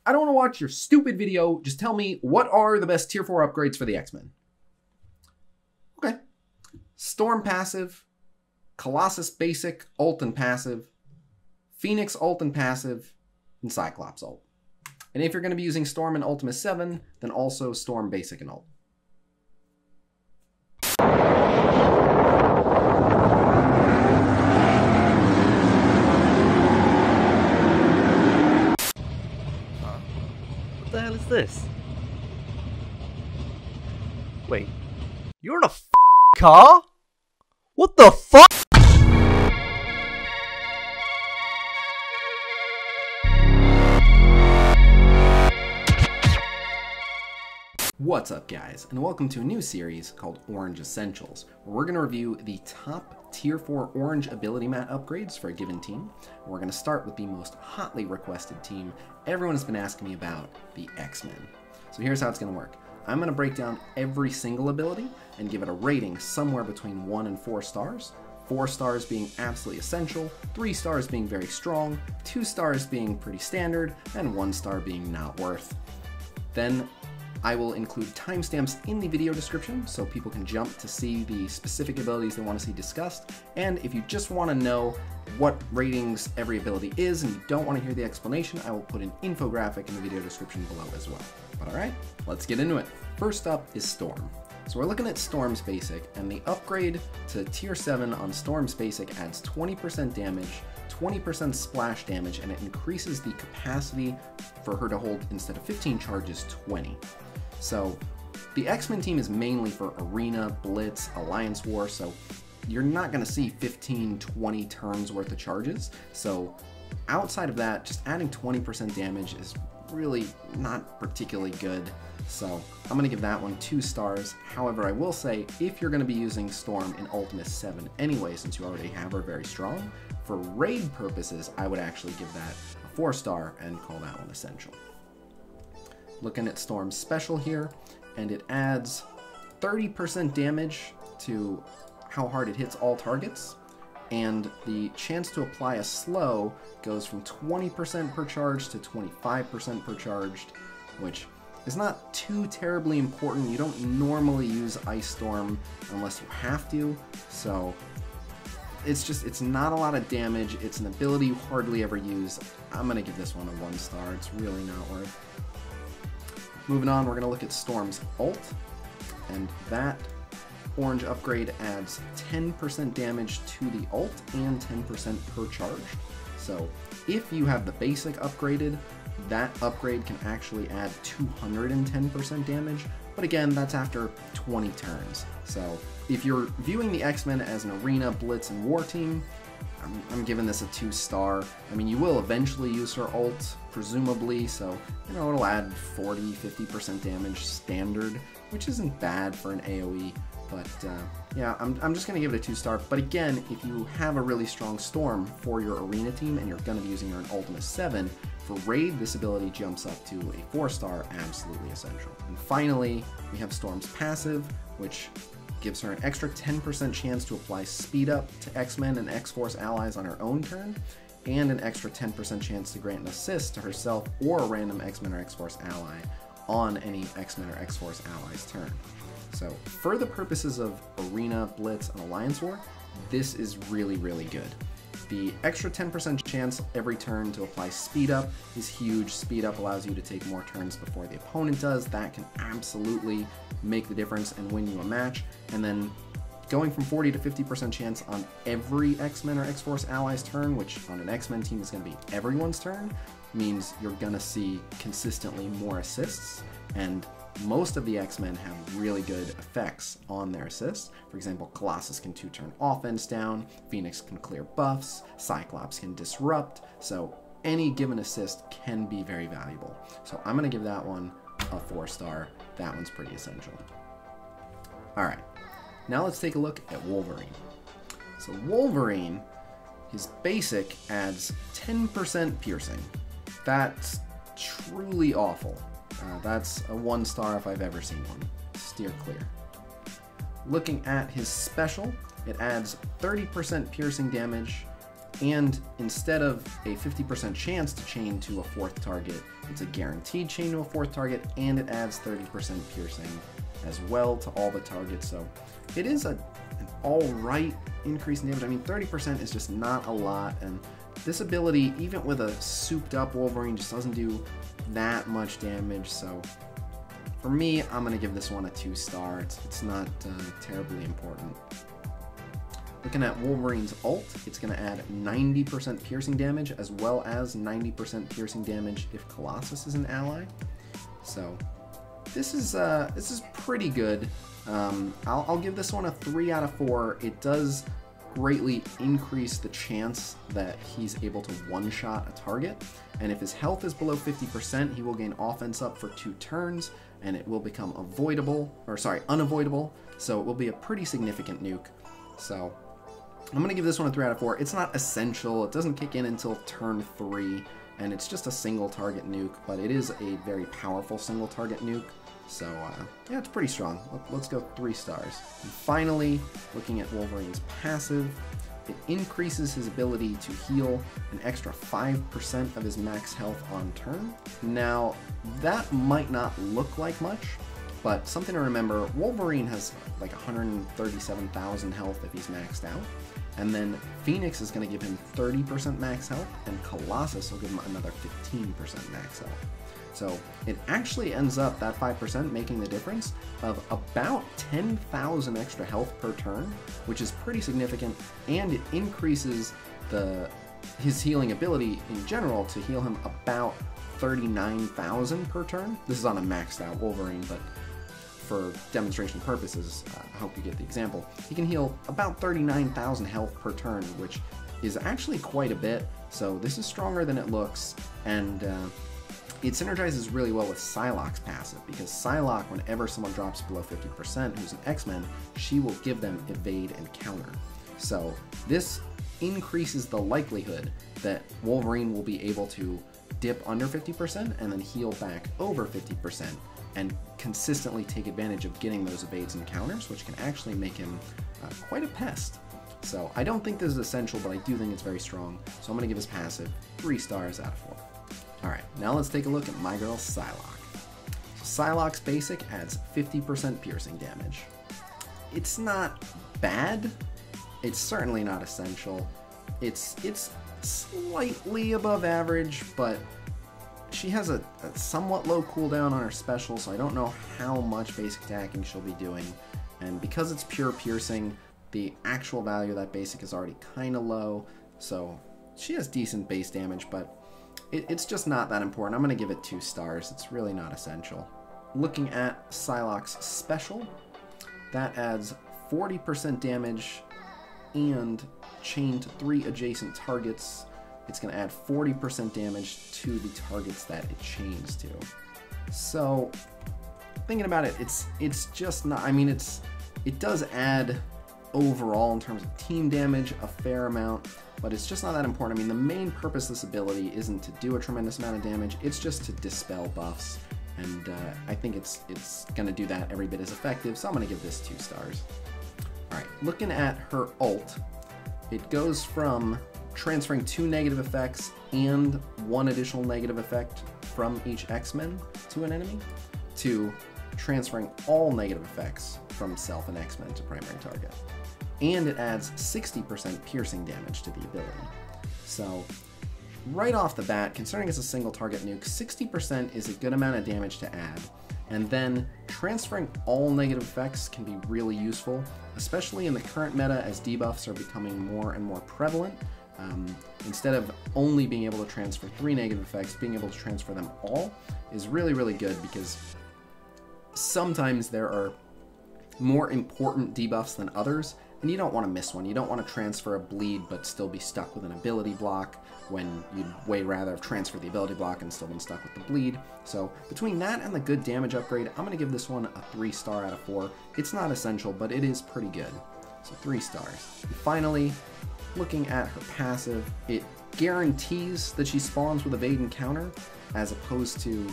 I don't want to watch your stupid video. Just tell me, what are the best tier 4 upgrades for the X-Men? Okay. Storm passive, Colossus basic, ult and passive, Phoenix ult and passive, and Cyclops ult. And if you're going to be using Storm and Ultimate 7, then also Storm basic and ult. What the hell is this? Wait, you're in a car? What the fuck? What's up guys, and welcome to a new series called Orange Essentials, where we're going to review the top tier 4 orange ability mat upgrades for a given team. And we're going to start with the most hotly requested team everyone has been asking me about, the X-Men. So here's how it's going to work. I'm going to break down every single ability and give it a rating somewhere between 1 and 4 stars. 4 stars being absolutely essential, 3 stars being very strong, 2 stars being pretty standard, and 1 star being not worth. Then I will include timestamps in the video description so people can jump to see the specific abilities they want to see discussed. And if you just want to know what ratings every ability is and you don't want to hear the explanation, I will put an infographic in the video description below as well. But alright, let's get into it. First up is Storm. So we're looking at Storm's basic, and the upgrade to tier 7 on Storm's basic adds 20% damage, 20% splash damage, and it increases the capacity for her to hold, instead of 15 charges, 20. So the X-Men team is mainly for Arena, Blitz, Alliance War, so you're not going to see 15, 20 turns worth of charges. So outside of that, just adding 20% damage is really not particularly good. So I'm going to give that one 2 stars. However, I will say, if you're going to be using Storm in Ultimate 7 anyway, since you already have her very strong, for raid purposes, I would actually give that a 4 star and call that one essential. Looking at Storm's special here, and it adds 30% damage to how hard it hits all targets, and the chance to apply a slow goes from 20% per charge to 25% per charged, which is not too terribly important. You don't normally use Ice Storm unless you have to, so it's not a lot of damage. It's an ability you hardly ever use. I'm going to give this one a 1 star. It's really not worth. Moving on, we're going to look at Storm's ult, and that orange upgrade adds 10% damage to the ult and 10% per charge. So if you have the basic upgraded, that upgrade can actually add 210% damage, but again, that's after 20 turns. So if you're viewing the X-Men as an Arena, Blitz, and War team, I'm giving this a 2 star. I mean, you will eventually use her ult, presumably, so, you know, it'll add 40-50% damage standard, which isn't bad for an AoE, but yeah, I'm just going to give it a 2 star. But again, if you have a really strong Storm for your Arena team and you're going to be using her in Ultimate 7, for Raid, this ability jumps up to a 4 star, absolutely essential. And finally, we have Storm's passive, which gives her an extra 10% chance to apply speed up to X-Men and X-Force allies on her own turn, and an extra 10% chance to grant an assist to herself or a random X-Men or X-Force ally on any X-Men or X-Force ally's turn. So for the purposes of Arena, Blitz, and Alliance War, this is really, really good. The extra 10% chance every turn to apply speed up is huge. Speed up allows you to take more turns before the opponent does. That can absolutely make the difference and win you a match. And then going from 40 to 50% chance on every X-Men or X-Force ally's turn, which on an X-Men team is going to be everyone's turn, means you're going to see consistently more assists, and most of the X-Men have really good effects on their assists. For example, Colossus can 2-turn offense down, Phoenix can clear buffs, Cyclops can disrupt, so any given assist can be very valuable. So I'm going to give that one a 4 star. That one's pretty essential. Alright, now let's take a look at Wolverine. So Wolverine, his basic adds 10% piercing. That's truly awful. That's a 1 star if I've ever seen one. Steer clear. Looking at his special, it adds 30% piercing damage, And instead of a 50% chance to chain to a 4th target, it's a guaranteed chain to a 4th target, and it adds 30% piercing as well to all the targets. So it is an alright increase in damage. I mean, 30% is just not a lot, and this ability, even with a souped up Wolverine, just doesn't do that much damage. So for me, I'm going to give this one a 2-star. It's not terribly important. Looking at Wolverine's ult, it's going to add 90% piercing damage as well as 90% piercing damage if Colossus is an ally. So this is pretty good. I'll give this one a 3 out of 4. It does greatly increase the chance that he's able to one-shot a target, and if his health is below 50%, he will gain offense up for 2 turns, and it will become unavoidable, so it will be a pretty significant nuke. So I'm going to give this one a 3 out of 4. It's not essential, it doesn't kick in until turn 3, and it's just a single target nuke, but it is a very powerful single target nuke. So yeah, it's pretty strong. Let's go 3 stars. And finally, looking at Wolverine's passive, it increases his ability to heal an extra 5% of his max health on turn. Now, that might not look like much, but something to remember, Wolverine has like 137,000 health if he's maxed out, and then Phoenix is going to give him 30% max health, and Colossus will give him another 15% max health. So it actually ends up, that 5%, making the difference of about 10,000 extra health per turn, which is pretty significant, and it increases his healing ability in general to heal him about 39,000 per turn. This is on a maxed out Wolverine, but for demonstration purposes, I hope you get the example. He can heal about 39,000 health per turn, which is actually quite a bit, so this is stronger than it looks, and it synergizes really well with Psylocke's passive, because Psylocke, whenever someone drops below 50% who's an X-Men, she will give them evade and counter. So this increases the likelihood that Wolverine will be able to dip under 50% and then heal back over 50% and consistently take advantage of getting those evades and counters, which can actually make him quite a pest. So I don't think this is essential, but I do think it's very strong. So I'm going to give his passive 3 stars out of 4. Alright, now let's take a look at my girl Psylocke. So Psylocke's basic adds 50% piercing damage. It's not bad, it's certainly not essential. It's slightly above average, but she has a somewhat low cooldown on her special, so I don't know how much basic attacking she'll be doing. And because it's pure piercing, the actual value of that basic is already kind of low, so she has decent base damage, but it's just not that important. I'm going to give it 2 stars. It's really not essential. Looking at Psylocke's special, that adds 40% damage and chain to 3 adjacent targets. It's going to add 40% damage to the targets that it chains to. So, thinking about it, it's just not, I mean, it does add overall in terms of team damage a fair amount, but it's just not that important. I mean, the main purpose of this ability isn't to do a tremendous amount of damage, it's just to dispel buffs, and I think it's going to do that every bit as effective, so I'm going to give this 2 stars. Alright, looking at her ult, it goes from transferring 2 negative effects and 1 additional negative effect from each X-Men to an enemy, to transferring all negative effects from self and X-Men to primary target. And it adds 60% piercing damage to the ability. So, right off the bat, considering it's a single target nuke, 60% is a good amount of damage to add, and then transferring all negative effects can be really useful, especially in the current meta as debuffs are becoming more and more prevalent. Instead of only being able to transfer 3 negative effects, being able to transfer them all is really, really good, because sometimes there are more important debuffs than others, and you don't want to miss one. You don't want to transfer a bleed but still be stuck with an ability block, when you'd way rather have transferred the ability block and still been stuck with the bleed. So between that and the good damage upgrade, I'm going to give this one a 3 star out of 4. It's not essential, but it is pretty good. So 3 stars. And finally, looking at her passive, it guarantees that she spawns with evade and counter, as opposed to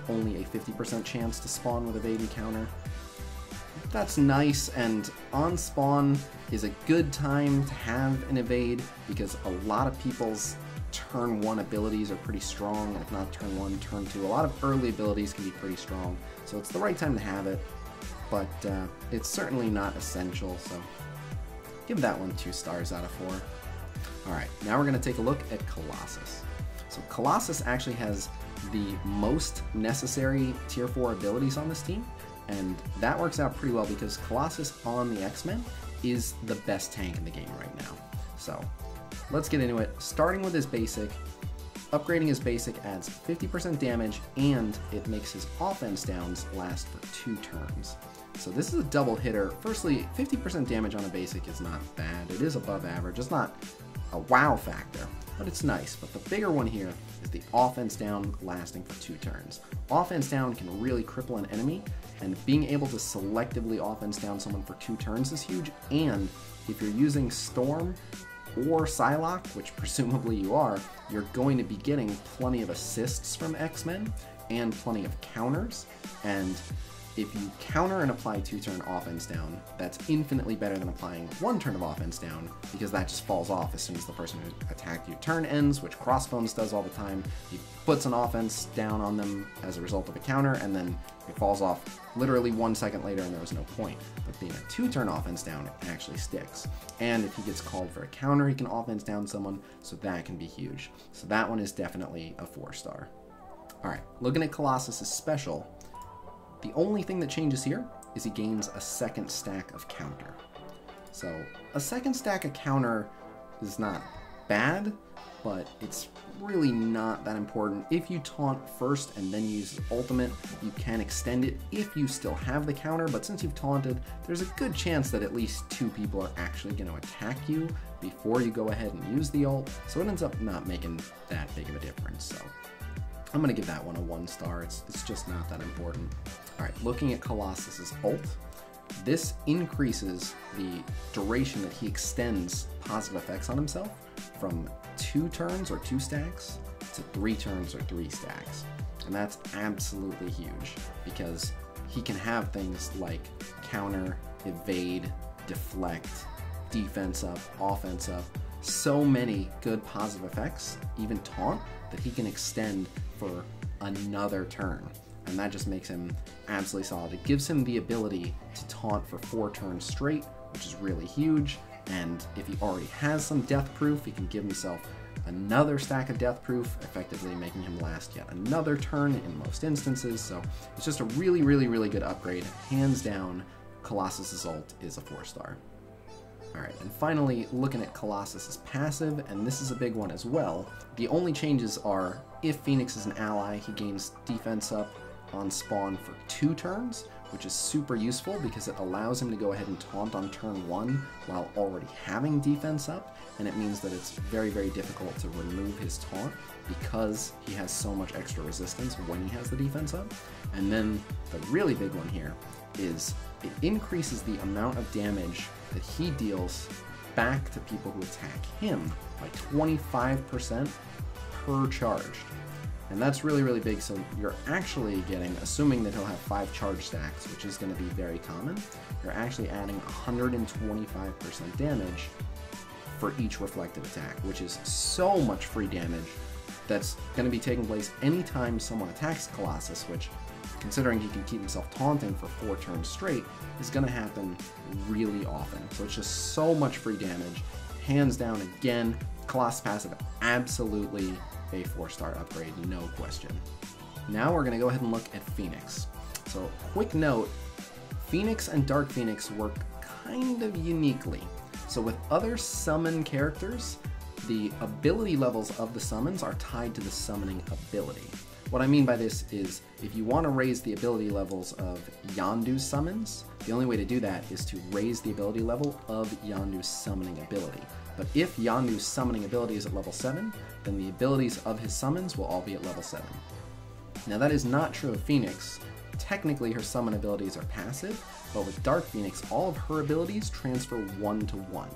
only a 50% chance to spawn with evade and counter. that's nice, and on spawn is a good time to have an evade because a lot of people's turn 1 abilities are pretty strong, and if not turn 1, turn 2. A lot of early abilities can be pretty strong, so it's the right time to have it, but it's certainly not essential, so give that one 2 stars out of 4. Alright, now we're going to take a look at Colossus. So Colossus actually has the most necessary tier 4 abilities on this team, and that works out pretty well because Colossus on the X-Men is the best tank in the game right now. So let's get into it. Starting with his basic, upgrading his basic adds 50% damage, and it makes his offense downs last for 2 turns. So this is a double hitter. Firstly, 50% damage on a basic is not bad. It is above average. It's not a wow factor, but it's nice. But the bigger one here is the offense down lasting for 2 turns. Offense down can really cripple an enemy, and being able to selectively offense down someone for 2 turns is huge. And if you're using Storm or Psylocke, which presumably you are, you're going to be getting plenty of assists from X-Men and plenty of counters, and if you counter and apply 2-turn offense down, that's infinitely better than applying 1 turn of offense down, because that just falls off as soon as the person who attacked you turn ends, which Crossbones does all the time. He puts an offense down on them as a result of a counter, and then it falls off literally 1 second later and there was no point. But being a 2-turn offense down, it actually sticks. And if he gets called for a counter, he can offense down someone, so that can be huge. So that one is definitely a 4-star. Alright, looking at Colossus' special, the only thing that changes here is he gains a 2nd stack of counter. So a 2nd stack of counter is not bad, but it's really not that important. If you taunt first and then use ultimate, you can extend it if you still have the counter, but since you've taunted, there's a good chance that at least 2 people are actually going to attack you before you go ahead and use the ult, so it ends up not making that big of a difference. So I'm going to give that one a 1 star. It's just not that important. Alright, looking at Colossus' ult, this increases the duration that he extends positive effects on himself from 2 turns or 2 stacks to 3 turns or 3 stacks. And that's absolutely huge because he can have things like counter, evade, deflect, defense up, offense up, so many good positive effects, even taunt, that he can extend for another turn. And that just makes him absolutely solid. It gives him the ability to taunt for 4 turns straight, which is really huge. And if he already has some death proof, he can give himself another stack of death proof, effectively making him last yet another turn in most instances. So it's just a really, really, really good upgrade. Hands down, Colossus' ult is a 4-star. Alright, and finally, looking at Colossus' passive, and this is a big one as well. The only changes are, if Phoenix is an ally, he gains defense up on spawn for 2 turns, which is super useful because it allows him to go ahead and taunt on turn 1 while already having defense up, and it means that it's very, very difficult to remove his taunt because he has so much extra resistance when he has the defense up. And then the really big one here is it increases the amount of damage that he deals back to people who attack him by 25% per charge. And that's really, really big, so you're actually getting, assuming that he'll have 5 charge stacks, which is going to be very common, you're actually adding 125% damage for each reflective attack, which is so much free damage that's going to be taking place anytime someone attacks Colossus, which, considering he can keep himself taunting for 4 turns straight, is going to happen really often. So it's just so much free damage. Hands down, again, Colossus passive, absolutely a 4-star upgrade, no question. Now we're going to go ahead and look at Phoenix. So, quick note, Phoenix and Dark Phoenix work kind of uniquely. So with other summon characters, the ability levels of the summons are tied to the summoning ability. What I mean by this is, if you want to raise the ability levels of Yondu's summons, the only way to do that is to raise the ability level of Yondu's summoning ability. But if Yondu's summoning ability is at level 7, then the abilities of his summons will all be at level 7. Now that is not true of Phoenix. Technically her summon abilities are passive, but with Dark Phoenix, all of her abilities transfer 1 to 1.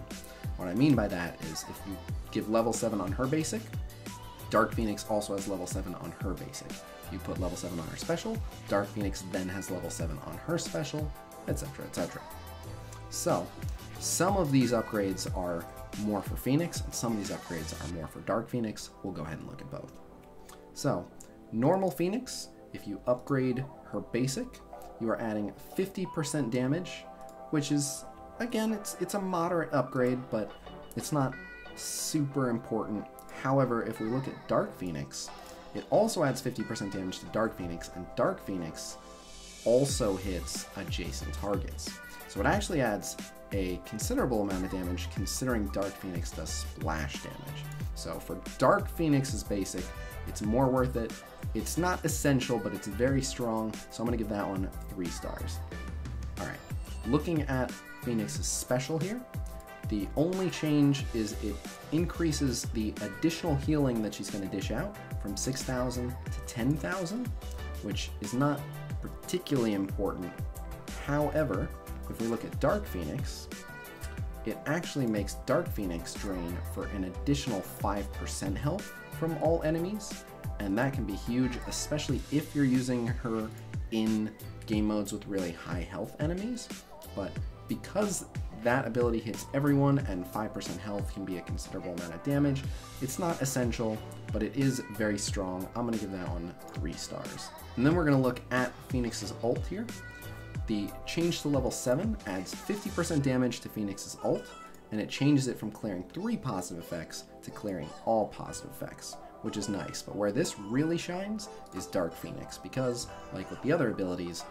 What I mean by that is, if you give level 7 on her basic, Dark Phoenix also has level 7 on her basic. If you put level 7 on her special, Dark Phoenix then has level 7 on her special, etc., etc. So, some of these upgrades are more for Phoenix, and some of these upgrades are more for Dark Phoenix. We'll go ahead and look at both. So, normal Phoenix, if you upgrade her basic, you are adding 50% damage, which is, again, it's a moderate upgrade, but it's not super important. However, if we look at Dark Phoenix, it also adds 50% damage to Dark Phoenix, and Dark Phoenix also hits adjacent targets. So it actually adds a considerable amount of damage considering Dark Phoenix does splash damage. So for Dark Phoenix's basic, it's more worth it. It's not essential, but it's very strong, so I'm going to give that one 3 stars. Alright, looking at Phoenix's special here, the only change is it increases the additional healing that she's going to dish out from 6,000 to 10,000, which is not particularly important. However, if we look at Dark Phoenix, it actually makes Dark Phoenix drain for an additional 5% health from all enemies, and that can be huge, especially if you're using her in game modes with really high health enemies. But because that ability hits everyone and 5% health can be a considerable amount of damage, it's not essential, but it is very strong. I'm going to give that one 3 stars. And then we're going to look at Phoenix's ult here. The change to level 7 adds 50% damage to Phoenix's ult, and it changes it from clearing 3 positive effects to clearing all positive effects, which is nice. But where this really shines is Dark Phoenix, because, like with the other abilities,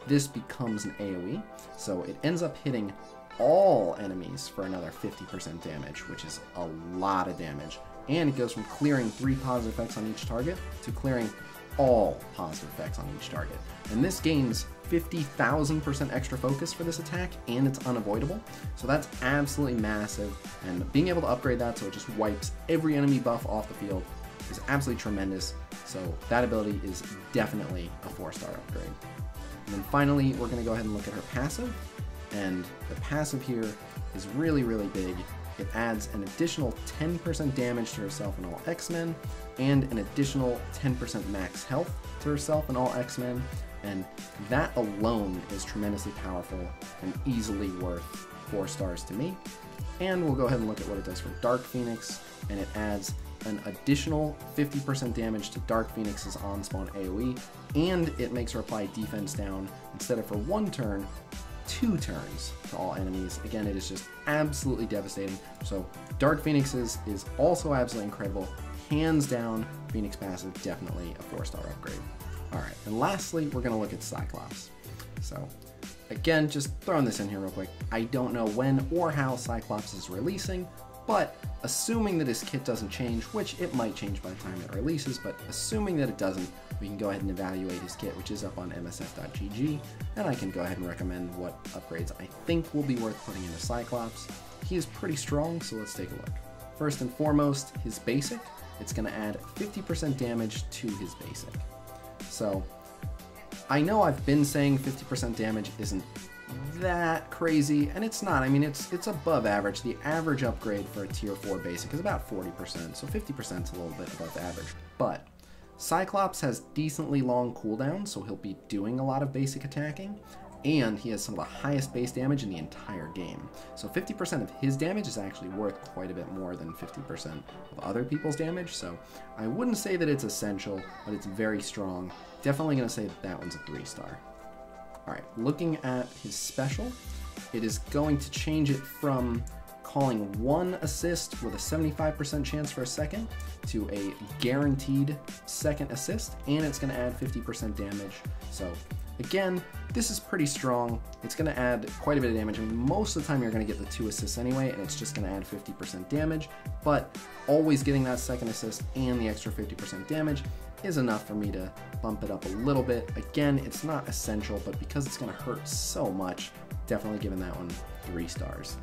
this becomes an AoE, so it ends up hitting all enemies for another 50% damage, which is a lot of damage. And it goes from clearing 3 positive effects on each target to clearing all positive effects on each target. And this gains 50,000% extra focus for this attack, and it's unavoidable. So that's absolutely massive, and being able to upgrade that so it just wipes every enemy buff off the field is absolutely tremendous. So that ability is definitely a 4-star upgrade. And then finally, we're going to go ahead and look at her passive. And the passive here is really, really big. It adds an additional 10% damage to herself and all X-Men, and an additional 10% max health to herself and all X-Men, and that alone is tremendously powerful and easily worth 4 stars to me. And we'll go ahead and look at what it does for Dark Phoenix, and it adds an additional 50% damage to Dark Phoenix's on-spawn AoE, and it makes her apply defense down instead of for 1 turn, 2 turns to all enemies. Again, it is just absolutely devastating. So Dark Phoenix's is also absolutely incredible. Hands down, Phoenix passive, definitely a 4-star upgrade. Alright, and lastly, we're going to look at Cyclops. So again, just throwing this in here real quick, I don't know when or how Cyclops is releasing, but assuming that his kit doesn't change, which it might change by the time it releases, but assuming that it doesn't, we can go ahead and evaluate his kit, which is up on msf.gg, and I can go ahead and recommend what upgrades I think will be worth putting into Cyclops. He is pretty strong, so let's take a look. First and foremost, his basic. It's going to add 50% damage to his basic. So, I know I've been saying 50% damage isn't that crazy, and it's not. I mean, it's above average. The average upgrade for a tier 4 basic is about 40%, so 50% is a little bit above average. But Cyclops has decently long cooldowns, so he'll be doing a lot of basic attacking, and he has some of the highest base damage in the entire game. So 50% of his damage is actually worth quite a bit more than 50% of other people's damage, so I wouldn't say that it's essential, but it's very strong. Definitely going to say that that one's a 3-star. Alright, looking at his special, it is going to change it from calling 1 assist with a 75% chance for a second to a guaranteed second assist, and it's going to add 50% damage. So again, this is pretty strong. It's going to add quite a bit of damage. I mean, most of the time you're going to get the 2 assists anyway, and it's just going to add 50% damage, but always getting that second assist and the extra 50% damage is enough for me to bump it up a little bit. Again, it's not essential, but because it's going to hurt so much, definitely giving that one 3 stars.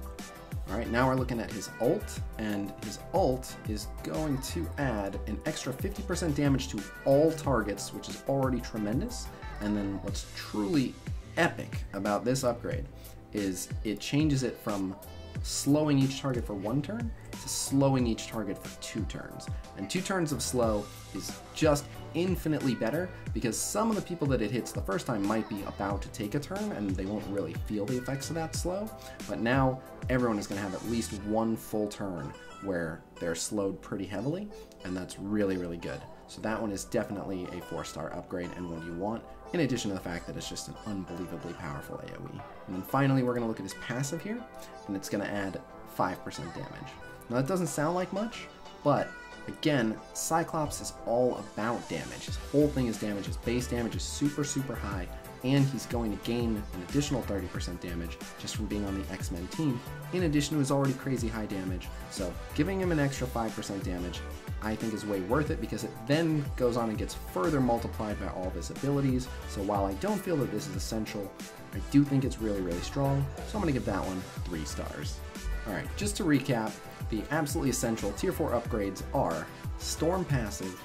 Alright, now we're looking at his ult, and his ult is going to add an extra 50% damage to all targets, which is already tremendous. And then what's truly epic about this upgrade is it changes it from slowing each target for 1 turn to slowing each target for 2 turns. And 2 turns of slow is just infinitely better because some of the people that it hits the first time might be about to take a turn and they won't really feel the effects of that slow, but now everyone is going to have at least one full turn where they're slowed pretty heavily, and that's really, really good. So that one is definitely a 4-star upgrade and one you want, in addition to the fact that it's just an unbelievably powerful AoE. And then finally we're going to look at his passive here, and it's going to add 5% damage. Now that doesn't sound like much, but again, Cyclops is all about damage. His whole thing is damage. His base damage is super, super high, and he's going to gain an additional 30% damage just from being on the X-Men team, in addition to his already crazy high damage. So giving him an extra 5% damage I think is way worth it because it then goes on and gets further multiplied by all of his abilities. So while I don't feel that this is essential, I do think it's really, really strong, so I'm going to give that one 3 stars. Alright, just to recap, the absolutely essential Tier 4 upgrades are Storm Passive,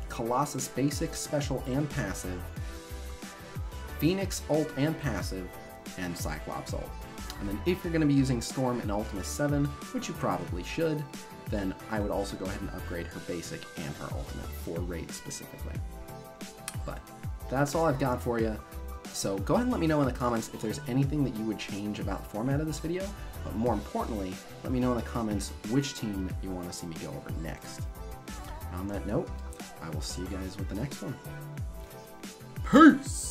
Colossus Basic, Special, and Passive, Phoenix Ult and Passive, and Cyclops Ult. And then if you're going to be using Storm in Ultimus 7, which you probably should, then I would also go ahead and upgrade her Basic and her Ultimate for Raid specifically. But that's all I've got for you. So go ahead and let me know in the comments if there's anything that you would change about the format of this video, but more importantly, let me know in the comments which team you want to see me go over next. On that note, I will see you guys with the next one. Peace!